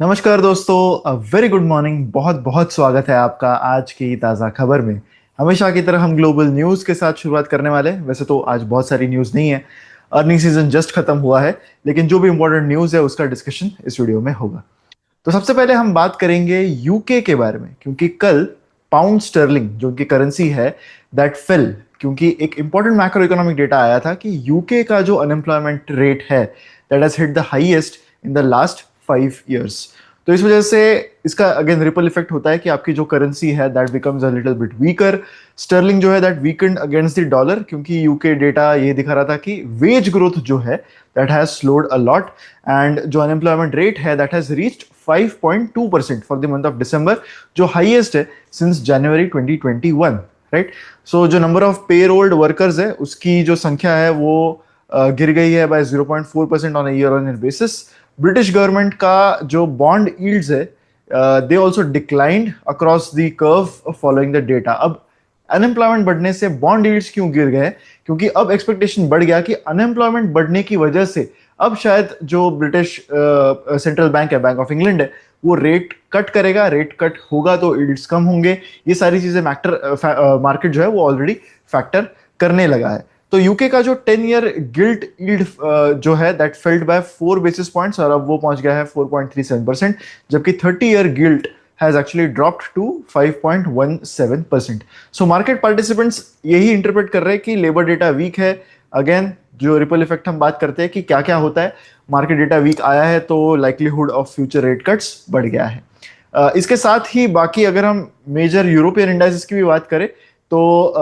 नमस्कार दोस्तों, very good morning. बहुत बहुत स्वागत है आपका आज की ताज़ा खबर में। हमेशा की तरह हम ग्लोबल न्यूज़ के साथ शुरुआत करने वाले हैं। वैसे तो आज बहुत सारी न्यूज़ नहीं है, अर्निंग सीजन जस्ट खत्म हुआ है, लेकिन जो भी इंपॉर्टेंट न्यूज़ है उसका डिस्कशन इस वीडियो में होगा। तो सबसे पहले हम बात करेंगे यूके के बारे में, क्योंकि कल पाउंड स्टर्लिंग जो उनकी करेंसी है दैट फेल, क्योंकि एक इंपॉर्टेंट मैक्रो इकोनॉमिक डेटा आया था कि यूके का जो अनएम्प्लॉयमेंट रेट है that has hit the highest in the last 5 years। तो इस वजह से इसका अगेन रिपल इफेक्ट होता है कि आपकी जो करेंसी है that becomes a little bit weaker. Sterling जो है that weakened against the dollar, क्योंकि यूके डेटा ये दिखा रहा था कि वेज ग्रोथ जो है that has slowed a lot, and जो अनएम्प्लॉयमेंट रेट है that has reached 5.2% for the month of December, जो हाईएस्ट है सिंस जनवरी 2021। राइट। सो जो नंबर ऑफ पेरोल्ड वर्कर्स है उसकी जो संख्या है वो गिर गई है by 0.4% on a year on year basis. British government का जो बॉन्ड यील्ड्स है they also declined across the curve following the data. अब अनएम्प्लॉयमेंट बढ़ने से बॉन्ड यील्ड्स क्यों गिर गए? क्योंकि अब एक्सपेक्टेशन बढ़ गया कि अनएम्प्लॉयमेंट बढ़ने की वजह से अब शायद जो ब्रिटिश सेंट्रल बैंक है, बैंक ऑफ इंग्लैंड है, वो रेट कट करेगा। रेट कट होगा तो यील्ड्स कम होंगे। ये सारी चीजें मार्केट जो है वो ऑलरेडी फैक्टर करने लगा है। तो यूके का जो 10 ईयर गिल्ट यील्ड जो है that felled by 4 basis points, और अब वो पहुंच गया है 4.37%, जबकि 30 year guilt has actually dropped to 5.17%। So market participants यही इंटरप्रेट कर रहे हैं कि लेबर डेटा वीक है। अगेन जो रिपल इफेक्ट हम बात करते हैं कि क्या क्या होता है, मार्केट डेटा वीक आया है तो likelihood of future rate cuts बढ़ गया है। इसके साथ ही बाकी अगर हम मेजर यूरोपियन इंडाइसेस की भी बात करें तो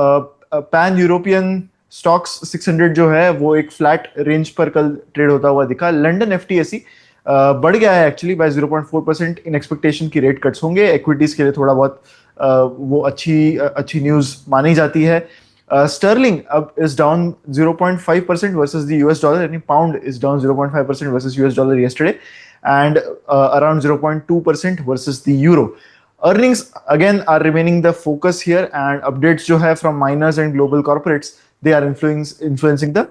पैन यूरोपियन स्टॉक्स 600 जो है वो एक फ्लैट रेंज पर कल ट्रेड होता हुआ दिखा। लंदन एफटीएसी बढ़ गया है एक्चुअली बाय 0.4% इन एक्सपेक्टेशन की रेट कट्स होंगे। इक्विटीज के लिए थोड़ा बहुत वो अच्छी न्यूज मानी जाती है। स्टर्लिंग अब is down 0.5% versus the US dollar, यानी pound is down 0.5% versus US dollar yesterday, and around 0.2% versus the euro. Earnings again are remaining the focus here, and updates जो है from miners and global corporates, they are influencing the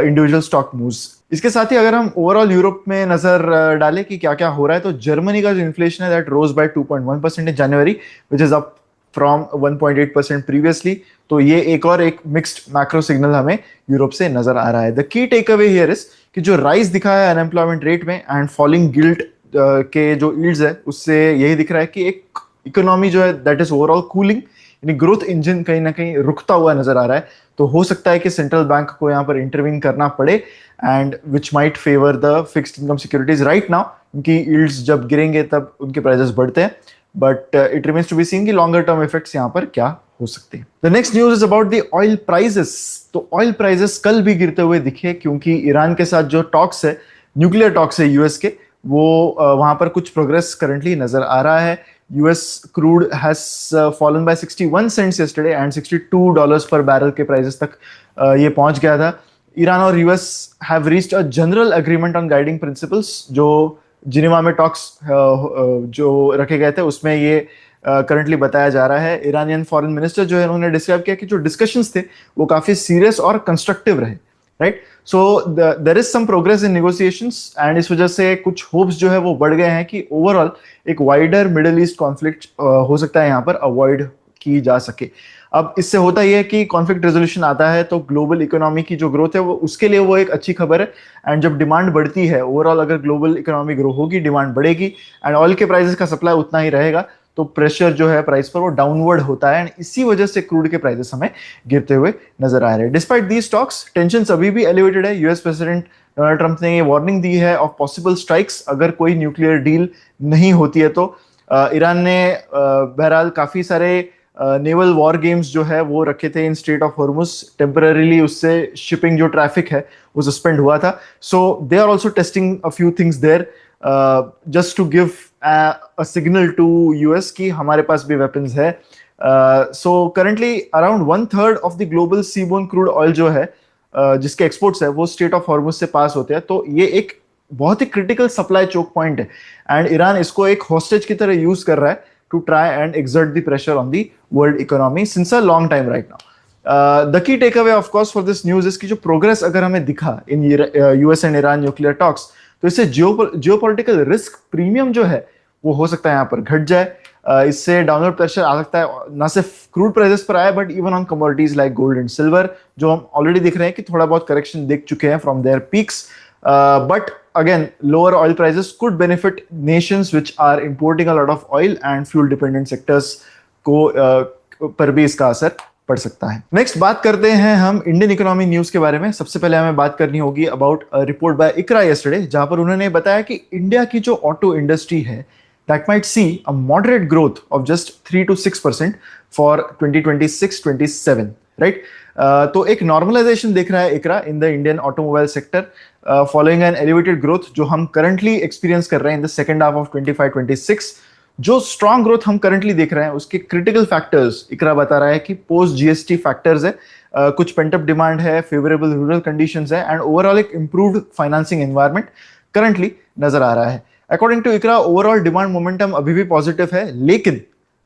individual stock moves। इसके साथ ही अगर हम overall Europe में नजर डालें कि क्या क्या हो रहा है, तो जर्मनी का जो इन्फ्लेशन है that rose by 2.1% in January, which is up from 1.8% previously. तो ये एक मिक्स्ड मैक्रो सिग्नल हमें यूरोप से नजर आ रहा है। The key take away here is कि जो राइज दिखा है अनएम्प्लॉयमेंट रेट में एंड फॉलिंग गिल्ट के जो यील्ड्स है उससे यही दिख रहा है कि एक इकोनॉमी जो है दैट इज ओवरऑल कूलिंग, यानी ग्रोथ इंजन कहीं ना कहीं रुकता हुआ नजर आ रहा है। तो हो सकता है कि सेंट्रल बैंक को यहाँ पर इंटरवीन करना पड़े, and which might favour the fixed income securities right now, क्योंकि यील्ड्स जब गिरेंगे तब उनके प्राइसेस बढ़ते हैं। But it remains to be seen कि लॉन्गर टर्म इफेक्ट्स यहाँ पर क्या हो सकते हैं। The next news is about the oil prices. तो ऑयल प्राइसेस कल भी गिरते हुए दिखे, क्योंकि ईरान के साथ जो टॉक्स है, न्यूक्लियर टॉक्स है यूएस के, वो वहां पर कुछ प्रोग्रेस करंटली नजर आ रहा है। US crude has fallen by 61 cents yesterday and $62 per barrel के प्राइसेस तक ये पहुंच गया था। ईरान और US have reached a general agreement on guiding principles, जो जिनेवा में टॉक्स जो रखे गए थे उसमें ये करंटली बताया जा रहा है। ईरानियन फॉरेन मिनिस्टर जो है उन्होंने डिस्क्राइब किया कि जो डिस्कशंस थे वो काफी सीरियस और कंस्ट्रक्टिव रहे। Right. So there is some progress in negotiations, and इस वजह से कुछ होप्स जो है वो बढ़ गए हैं कि ओवरऑल एक वाइडर मिडिल ईस्ट कॉन्फ्लिक्ट हो सकता है यहाँ पर अवॉइड की जा सके। अब इससे होता यह है कि कॉन्फ्लिक्ट रेजोल्यूशन आता है तो ग्लोबल इकोनॉमी की जो ग्रोथ है वो उसके लिए वो एक अच्छी खबर है। एंड जब डिमांड बढ़ती है ओवरऑल, अगर ग्लोबल इकोनॉमी ग्रो होगी, डिमांड बढ़ेगी एंड ऑयल के प्राइसेस का सप्लाई उतना ही रहेगा, तो प्रेशर जो है प्राइस पर वो डाउनवर्ड होता है, एंड इसी वजह से क्रूड के प्राइसेस हमें गिरते हुए नजर आ रहे हैं। डिस्पाइट दीज स्टॉक्स, टेंशन अभी भी एलिवेटेड है। यूएस प्रेसिडेंट डोनाल्ड ट्रंप ने ये वार्निंग दी है ऑफ पॉसिबल स्ट्राइक्स अगर कोई न्यूक्लियर डील नहीं होती है तो। ईरान ने बहरहाल काफी सारे नेवल वॉर गेम्स जो है वो रखे थे in strait of Hormuz temporarily, उससे शिपिंग जो ट्रैफिक है वो सस्पेंड हुआ था। So they are also testing a few things there just to give a signal to US कि हमारे पास भी weapons है। So currently around 1/3 of the global seaborne crude oil जो है जिसके एक्सपोर्ट्स है वो स्ट्रेट ऑफ हॉर्मुज से पास होते हैं। तो ये एक बहुत ही क्रिटिकल सप्लाई चोक पॉइंट है, एंड ईरान इसको एक हॉस्टेज की तरह यूज कर रहा है to try and exert the pressure on the world economy since a long time right now. The key take away of course for this news is कि जो प्रोग्रेस अगर हमें दिखा in US and Iran nuclear talks, तो इससे geopolitical risk premium जो है वो हो सकता है यहाँ पर घट जाए। इससे डाउनवर्ड प्रेशर आ सकता है, ना सिर्फ क्रूड प्राइसेस पर आया but even on commodities like gold and silver, जो हम ऑलरेडी देख रहे हैं कि थोड़ा बहुत करेक्शन देख चुके हैं from their peaks. But again lower oil prices could benefit nations which are importing a lot of oil and fuel dependent sectors को पर भी इसका असर पड़ सकता है। नेक्स्ट बात करते हैं हम इंडियन इकोनॉमी न्यूज के बारे में। सबसे पहले हमें बात करनी होगी about report by ICRA yesterday, जहां पर उन्होंने बताया कि इंडिया की जो ऑटो इंडस्ट्री है that might see a moderate growth of just 3 to 6% for 2026-27, right? तो एक नॉर्मलाइजेशन देख रहा है ICRA in the Indian automobile sector following an elevated growth जो हम करंटली एक्सपीरियंस कर रहे हैं in the second half of 25-26। जो स्ट्रॉन्ग ग्रोथ हम करंटली देख रहे हैं उसके क्रिटिकल फैक्टर्स इकरा बता रहा है कि पोस्ट जीएसटी फैक्टर्स है, कुछ पेंटअप डिमांड है, फेवरेबल रूरल कंडीशंस है एंड ओवरऑल एक इंप्रूव्ड फाइनेंसिंग एनवायरनमेंट करंटली नजर आ रहा है। According to ICRA overall demand momentum अभी भी पॉजिटिव है, लेकिन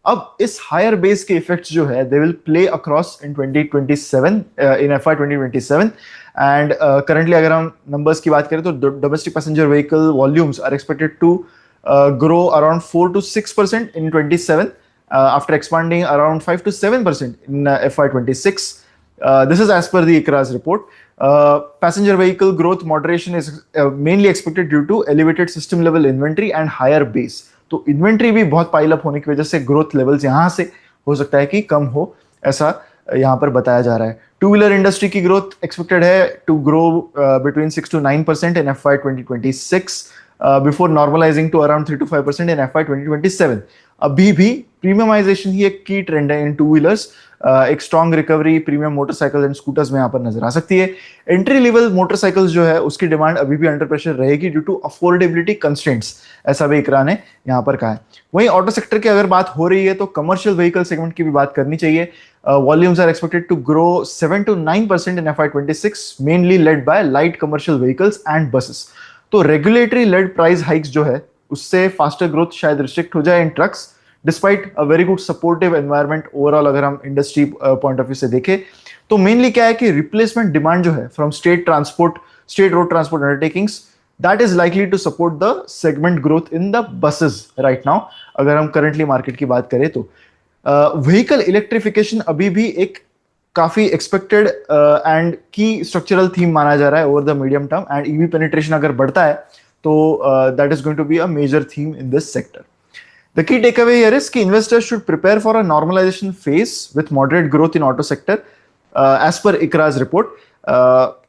अब इस हायर बेस के इफेक्ट्स जो है they will play across in 2027 in FI 2027 and currently अगर हम नंबर्स की बात करें तो domestic passenger vehicle volumes are expected to grow around 4 to 6% in 27 after expanding around 5 to 7% in FY26. This is as per the ICRA's report. Passenger vehicle growth moderation is mainly expected due to elevated system level inventory and higher base. तो inventory भी बहुत pile up होने की वजह से growth levels यहाँ से हो सकता है कि कम हो, ऐसा यहाँ पर बताया जा रहा है। टू व्हीलर इंडस्ट्री की ग्रोथ एक्सपेक्टेड है to grow between 6 to 9% in FY 2026 before normalizing to around 3 to 5% in FY 2027. अभी भी प्रीमियमाइजेशन ही एक की ट्रेंड है इन टू व्हीलर्स। एक strong recovery premium motorcycle and scooters में यहाँ पर नजर आ सकती है। एंट्री लेवल मोटरसाइकिल्स जो है उसकी डिमांड अभी भी अंडर प्रेशर रहेगी ड्यू टू अफोर्डेबिलिटी कंस्ट्रेंट्स, ऐसा भी इकरा ने यहाँ पर कहा है। वहीं ऑटो सेक्टर की अगर बात हो रही है तो कमर्शियल व्हीकल सेगमेंट की भी बात करनी चाहिए। Volumes are expected to grow 7 to 9% इन FY 26, mainly led by light commercial vehicles and buses. तो रेगुलेटरी लेड प्राइस हाइक्स जो है उससे फास्टर ग्रोथ शायद रिस्ट्रिक्ट हो जाए in trucks, despite a very good supportive environment overall. अगर हम इंडस्ट्री पॉइंट ऑफ व्यू से देखें तो मेनली क्या है कि रिप्लेसमेंट डिमांड जो है from state road transport undertakings that is likely to support the segment growth in the buses right now. अगर हम करंटली मार्केट की बात करें तो व्हीकल इलेक्ट्रिफिकेशन अभी भी एक काफी expected and key structural theme माना जा रहा है over the medium term and EV penetration अगर बढ़ता है तो that is going to be a major theme in this sector. The key takeaway here is कि investors should prepare for a normalization phase with moderate growth in auto sector as per ICRA's report.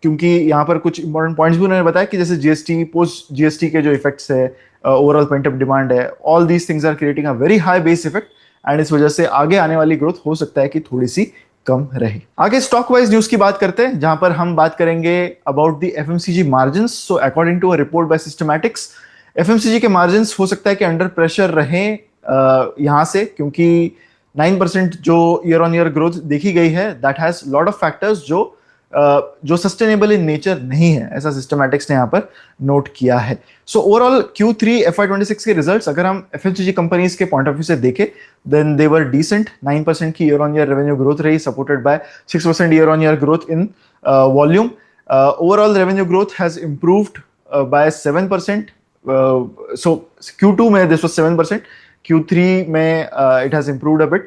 क्योंकि यहाँ पर कुछ important points भी उन्होंने बताया कि जैसे जीएसटी पोस्ट जीएसटी के जो इफेक्ट्स है, ओवरऑल पेंट अप डिमांड है, all these things are creating a very high base effect and इस वजह से आगे आने वाली ग्रोथ हो सकता है कि थोड़ी सी कम रहे। आगे स्टॉक वाइज न्यूज की बात करते हैं जहां पर हम बात करेंगे about the FMCG margins. So according to a report by Systematix FMCG के मार्जिन्स हो सकता है कि अंडर प्रेशर रहे यहां से, क्योंकि 9% जो ईयर ऑन ईयर ग्रोथ देखी गई है that has lot of factors जो सस्टेनेबल इन नेचर नहीं है, ऐसा सिस्टमैटिक्स ने यहाँ पर नोट किया है। सो ओवरऑल Q3 FY26 के रिजल्ट्स अगर हम एफएमसीजी कंपनीज के पॉइंट ऑफ व्यू से देखें देन दे वर डिसेंट। 9% की year on year revenue growth रही, supported by 6% year on year growth in volume. Overall revenue growth has improved by 7%। So Q2 में this was 7%, Q3 में it has improved a bit.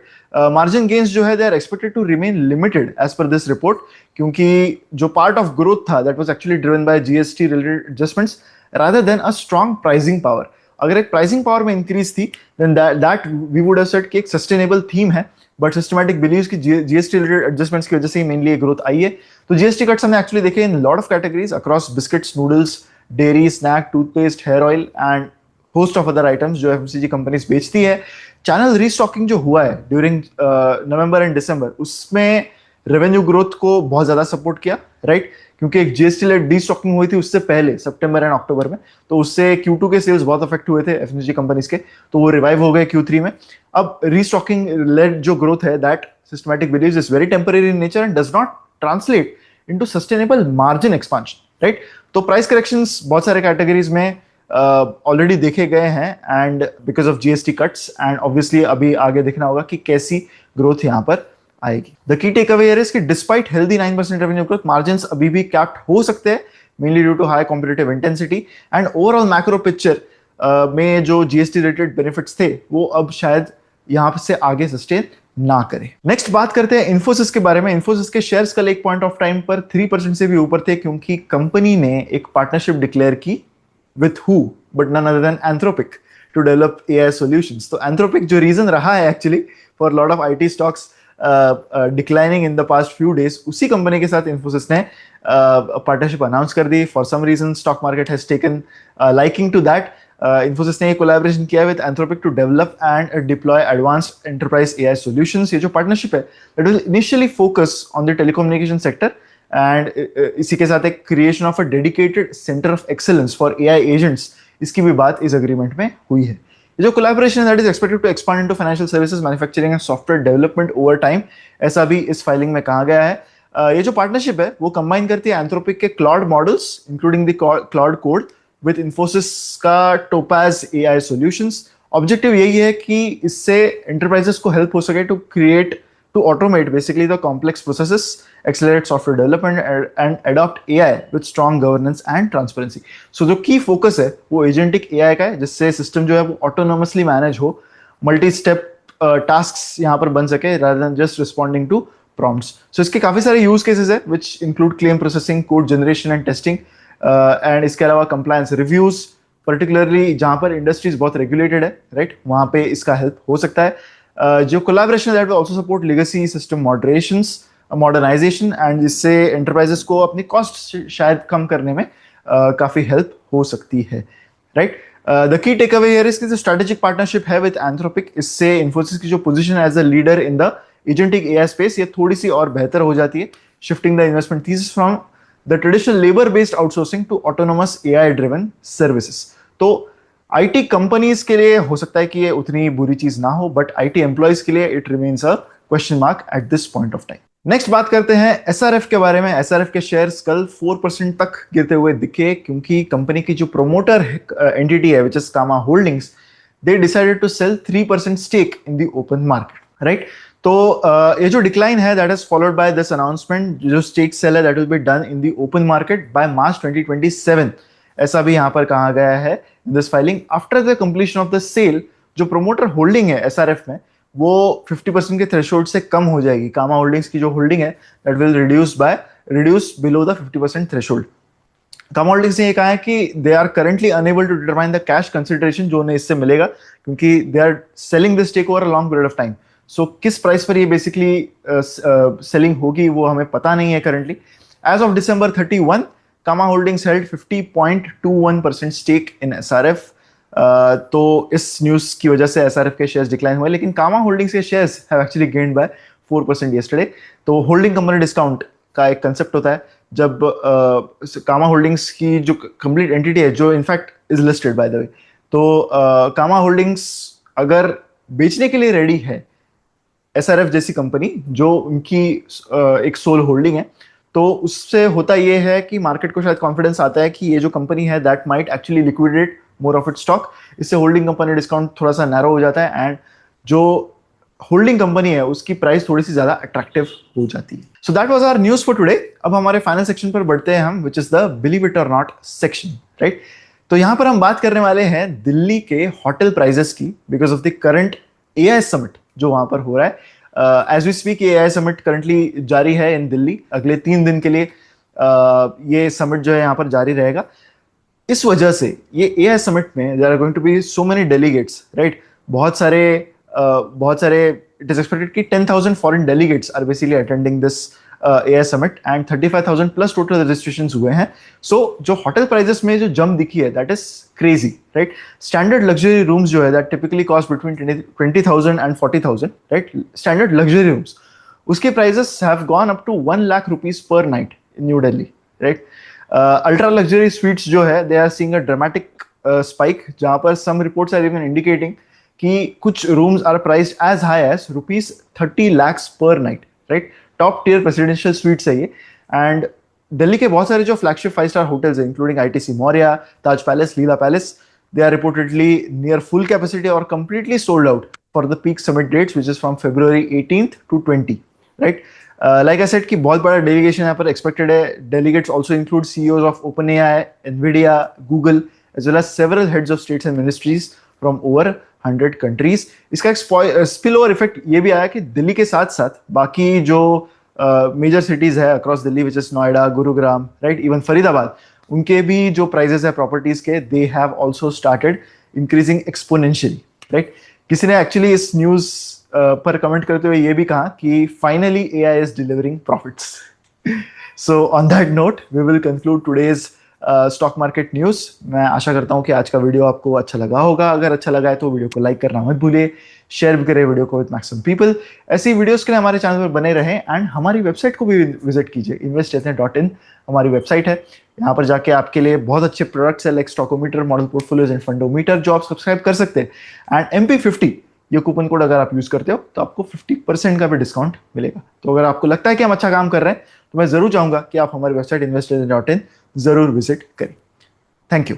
Margin gains जो है they are expected to remain limited as per this report, क्योंकि जो part of growth था that was actually driven by GST related adjustments rather than a strong pricing power. अगर एक pricing power में increase थी then that we would have said कि एक sustainable theme है, but systematic believes कि GST related adjustments की वजह से ही mainly ये growth आई है। तो GST cuts हमने actually देखे in lot of categories across biscuits, noodles, dairy, snack, toothpaste, hair oil and host of other items जो एफएमसीजी कंपनीज बेचती है। चैनल रीस्टॉकिंग जो हुआ है ड्यूरिंग नवंबर एंड दिसंबर उसमें रेवेन्यू ग्रोथ को बहुत ज्यादा सपोर्ट किया, राइट? क्योंकि एक जीएसटी लेड डीस्टॉकिंग हुई थी उससे पहले सितंबर एंड अक्टूबर में, तो उससे Q2 के सेल्स बहुत अफेक्ट हुए थे एफएमसीजी कंपनीज के, तो वो रिवाइव हो गए Q3 में। अब रीस्टॉकिंग लेड जो ग्रोथ है that Systematix believes is very temporary in nature and does not translate into sustainable margin expansion, right? तो प्राइस करेक्शंस बहुत सारे कैटेगरीज में ऑलरेडी देखे गए हैं and because of GST cuts and obviously अभी आगे देखना होगा कि कैसी ग्रोथ यहाँ पर आएगी। The key take away is कि despite healthy 9% revenue growth margins अभी भी कैप्ड हो सकते हैं mainly due to high competitive intensity and overall macro picture में जो जीएसटी रिलेटेड बेनिफिट्स थे वो अब शायद यहाँ से आगे सस्टेन ना करे। नेक्स्ट बात करते हैं इन्फोसिस के बारे में। इन्फोसिस के शेयर्स कल एक पॉइंट ऑफ टाइम पर 3% से भी ऊपर थे क्योंकि कंपनी ने एक पार्टनरशिप डिक्लेयर की with who but none other than Anthropic to develop AI solutions. तो एंथ्रोपिक जो रीजन रहा है actually for lot of IT stocks declining in the past few days, उसी कंपनी के साथ इन्फोसिस ने पार्टनरशिप अनाउंस कर दी। For some reason stock market has taken liking to that. Infosys ने कोलैबोरेशन किया with Anthropic to develop and deploy advanced enterprise AI solutions. ये जो पार्टनरशिप है that will initially focus on the telecommunication sector and इसी के साथ एक creation of a dedicated centre of excellence for AI agents, इसकी भी बात इस एग्रीमेंट में हुई है। ये जो कोलैबोरेशन है that is expected to expand into financial services, manufacturing and software development over time, ऐसा भी इस फाइलिंग में कहा गया है। ये जो पार्टनरशिप है वो कंबाइन करती है एंथ्रोपिक के cloud models including the cloud code with Infosys का टोपाज एआई सॉल्यूशंस। ऑब्जेक्टिव यही है कि इससे एंटरप्राइजेस को हेल्प हो सके to automate basically the complex processes, accelerate software development and adopt AI with strong governance and transparency. So जो key focus है वो agentic AI का है जिससे system जो है वो autonomously manage हो, multi-step tasks यहाँ पर बन सके rather than just responding to prompts. So इसके काफी सारे use cases है which include claim processing, code generation and testing, and इसके अलावा compliance reviews, particularly जहाँ पर industries बहुत regulated है, right? वहाँ पे इसका help हो सकता है। जो collaboration that will also support legacy system modernisation and जिससे एंटरप्राइजेस को अपनी कॉस्ट शायद कम करने में काफी हेल्प हो सकती है, right. The key take away here is कि जो स्ट्रेटेजिक पार्टनरशिप है विद एंथ्रोपिक, इससे इन्फोसिस की जो position as a leader in the agentic AI space ये थोड़ी सी और बेहतर हो जाती है, shifting the investment thesis from the traditional labour based outsourcing to autonomous AI driven services. तो आईटी कंपनीज के लिए हो सकता है कि ये उतनी बुरी चीज ना हो, बट आईटी एम्प्लॉयज के लिए it remains a question mark at this point of time. Next बात करते हैं एसआरएफ के बारे में। एसआरएफ के शेयर्स कल 4% तक गिरते हुए दिखे क्योंकि कंपनी की जो प्रोमोटर एंटिटी है which is Kama Holdings, they decided to sell 3% stake in the open market, right. तो ये जो डिक्लाइन है that is followed by this announcement, जो स्टेक सेल है that will be done in the open market by March 2027, ऐसा भी यहां पर कहा गया है this filing. After the completion of the sale जो प्रोमोटर होल्डिंग है एसआरएफ में वो 50% के थ्रेशोल्ड से कम हो जाएगी। कामा होल्डिंग्स की जो होल्डिंग है that will reduce below the 50% threshold. Kama Holdings ने ये कहा है कि they are currently unable to determine the cash consideration जो उन्हें इससे मिलेगा क्योंकि they are selling this take over a long period of time. So किस प्राइस पर ये बेसिकली सेलिंग होगी वो हमें पता नहीं है currently. As of December 31 Kama Holdings held 50.21% stake in SRF. तो इस न्यूज की वजह से एसआरएफ के शेयर्स डिक्लाइन हुए, लेकिन कामा होल्डिंग्स के shares have actually gained by 4% yesterday. तो होल्डिंग कंपनी डिस्काउंट का एक कंसेप्ट होता है जब कामा होल्डिंग्स की जो कंप्लीट एंटिटी है जो in fact is listed by the way, तो कामा होल्डिंग्स अगर बेचने के लिए रेडी है एसआरएफ जैसी कंपनी जो उनकी एक सोल होल्डिंग है, तो उससे होता यह है कि मार्केट को शायद कॉन्फिडेंस आता है कि ये जो कंपनी है that might actually liquidate more of its stock. इससे होल्डिंग कंपनी डिस्काउंट थोड़ा सा नैरो हो जाता है एंड जो होल्डिंग कंपनी है उसकी प्राइस थोड़ी सी ज्यादा अट्रैक्टिव हो जाती है। So that was our news for today. अब हमारे फाइनल सेक्शन पर बढ़ते हैं हम, which is the believe it or not section, right. तो यहां पर हम बात करने वाले हैं दिल्ली के होटल प्राइजेस की because of the current AI summit जो वहां पर हो रहा है। एज वी स्पीक ये एआई समिट करंटली जारी है इन दिल्ली। अगले 3 दिन के लिए ये समिट जो है यहाँ पर जारी रहेगा। इस वजह से ये एआई समिट में there are going to be so many delegates, right. बहुत सारे इट इज एक्सपेक्टेड कि 10,000 foreign delegates are basically attending this AI summit and 35,000 plus total registrations हुए हैं। सो जो होटल प्राइजेस में जो जंप दिखी है that is crazy, right. Standard luxury rooms जो है that typically cost between 20,000 and 40,000, right. Standard luxury rooms उसके prices have gone up to 1 lakh rupees per night in New Delhi, right. Ultra luxury suites जो है they are seeing a dramatic spike, जहां पर some reports are even indicating कि कुछ rooms are priced as high as ₹30 lakhs per night, right. Top tier presidential suites है ये। And Delhi के बहुत सारे जो फ्लैगशिप 5-star होटल्स हैं including ITC Maurya, Taj Palace, Leela Palace, they are reportedly near full capacity और completely sold out for the peak summit dates which is from February 18th to 20, right. Like I said कि बहुत बड़ा delegation यहाँ पर expected है. Delegates also include CEOs of OpenAI, Nvidia, Google, as well as several heads of states and ministries from over 100 countries. इसका एक spill over effect ये भी आया कि दिल्ली के साथ साथ बाकी जो मेजर सिटीज है across Delhi, which is Noida, Gurugram, right, even Faridabad, उनके भी जो प्राइजेस है प्रॉपर्टीज के, they have also started increasing exponentially, right. किसी ने एक्चुअली इस न्यूज पर कमेंट करते हुए ये भी कहा कि finally AI is delivering profits. So on that note we will conclude today's stock market news. मैं आशा करता हूं कि आज का वीडियो आपको अच्छा लगा होगा. अगर अच्छा लगा है तो वीडियो को लाइक करना मत भूलिए, शेयर भी करें वीडियो को विद मैक्सिमम पीपल. ऐसी वीडियोस के लिए हमारे चैनल पर बने रहें एंड हमारी वेबसाइट को भी विजिट कीजिए. investatnet.in हमारी वेबसाइट है. यहाँ पर जाके आपके लिए बहुत अच्छे प्रोडक्ट्स है, लाइक स्टॉकोमीटर, मॉडल पोर्टफोलियोज एंड फंडोमीटर, जो आप सब्सक्राइब कर सकते हैं. एंड MP50 ये कूपन कोड अगर आप यूज करते हो तो आपको 50% का भी डिस्काउंट मिलेगा. तो अगर आपको लगता है कि हम अच्छा काम कर रहे हैं तो मैं जरूर चाहूंगा कि आप हमारी वेबसाइट investatnet.in जरूर विजिट करें. Thank you.